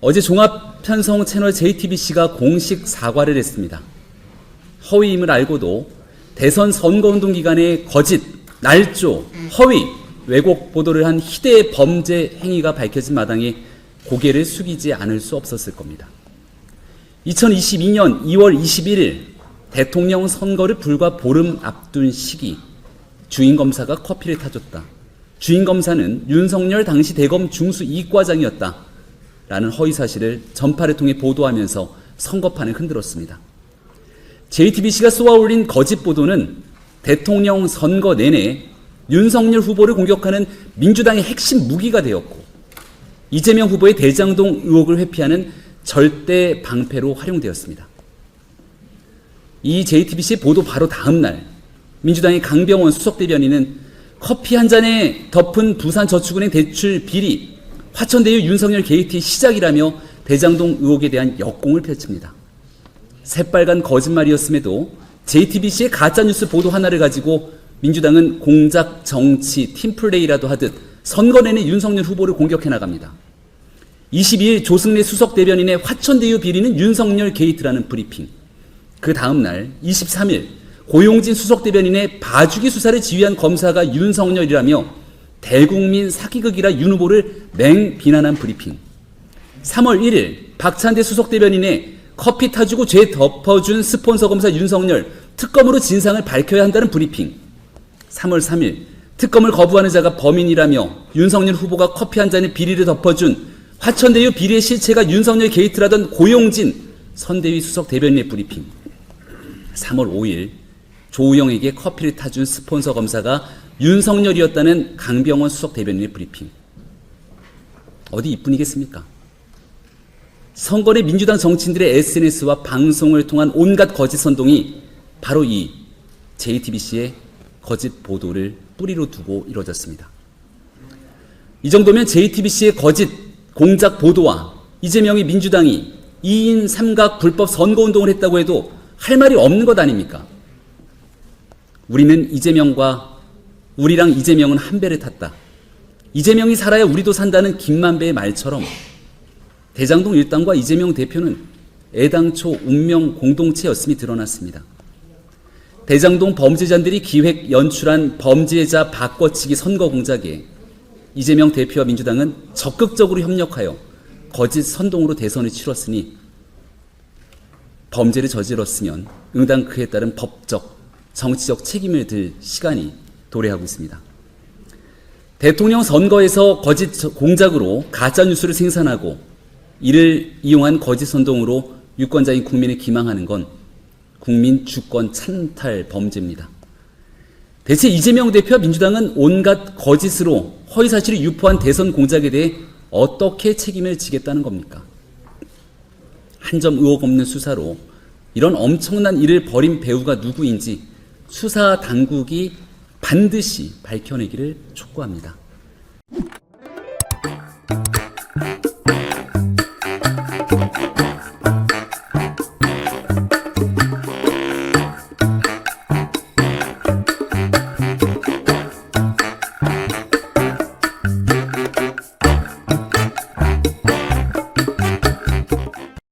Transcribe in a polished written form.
어제 종합편성 채널 JTBC가 공식 사과를 했습니다. 허위임을 알고도 대선 선거운동 기간에 거짓, 날조, 허위, 왜곡 보도를 한 희대의 범죄 행위가 밝혀진 마당에 고개를 숙이지 않을 수 없었을 겁니다. 2022년 2월 21일 대통령 선거를 불과 보름 앞둔 시기 주인검사가 커피를 타줬다. 주인검사는 윤석열 당시 대검 중수 이과장이었다. 라는 허위사실을 전파를 통해 보도하면서 선거판을 흔들었습니다. JTBC가 쏘아올린 거짓 보도는 대통령 선거 내내 윤석열 후보를 공격하는 민주당의 핵심 무기가 되었고 이재명 후보의 대장동 의혹을 회피하는 절대 방패로 활용되었습니다. 이 JTBC 보도 바로 다음 날 민주당의 강병원 수석대변인은 커피 한 잔에 덮은 부산저축은행 대출 비리, 화천대유 윤석열 게이트의 시작이라며 대장동 의혹에 대한 역공을 펼칩니다. 새빨간 거짓말이었음에도 JTBC의 가짜뉴스 보도 하나를 가지고 민주당은 공작, 정치, 팀플레이라도 하듯 선거 내내 윤석열 후보를 공격해 나갑니다. 22일 조승래 수석대변인의 화천대유 비리는 윤석열 게이트라는 브리핑. 그 다음 날 23일 고용진 수석대변인의 봐주기 수사를 지휘한 검사가 윤석열이라며 대국민 사기극이라 윤 후보를 맹비난한 브리핑. 3월 1일 박찬대 수석대변인의 커피 타주고 죄 덮어준 스폰서 검사 윤석열 특검으로 진상을 밝혀야 한다는 브리핑. 3월 3일 특검을 거부하는 자가 범인이라며 윤석열 후보가 커피 한 잔에 비리를 덮어준 화천대유 비리의 실체가 윤석열 게이트라던 고용진 선대위 수석대변인의 브리핑. 3월 5일 조우영에게 커피를 타준 스폰서 검사가 윤석열이었다는 강병원 수석대변인의 브리핑. 어디 이뿐이겠습니까? 선거 내 민주당 정치인들의 SNS와 방송을 통한 온갖 거짓 선동이 바로 이 JTBC의 거짓 보도를 뿌리로 두고 이루어졌습니다. 이 정도면 JTBC의 거짓 공작 보도와 이재명이 민주당이 2인 3각 불법 선거운동을 했다고 해도 할 말이 없는 것 아닙니까? 우리랑 이재명은 한 배를 탔다. 이재명이 살아야 우리도 산다는 김만배의 말처럼 대장동 일당과 이재명 대표는 애당초 운명 공동체였음이 드러났습니다. 대장동 범죄자들이 기획 연출한 범죄자 바꿔치기 선거 공작에 이재명 대표와 민주당은 적극적으로 협력하여 거짓 선동으로 대선을 치렀으니 범죄를 저질렀으면 응당 그에 따른 법적, 정치적 책임을 들 시간이 도래하고 있습니다. 대통령 선거에서 거짓 공작으로 가짜뉴스를 생산하고 이를 이용한 거짓 선동으로 유권자인 국민을 기망하는 건 국민 주권 찬탈 범죄입니다. 대체 이재명 대표와 민주당은 온갖 거짓으로 허위사실을 유포한 대선 공작에 대해 어떻게 책임을 지겠다는 겁니까? 한 점 의혹 없는 수사로 이런 엄청난 일을 벌인 배우가 누구인지 수사 당국이 반드시 밝혀내기를 촉구합니다.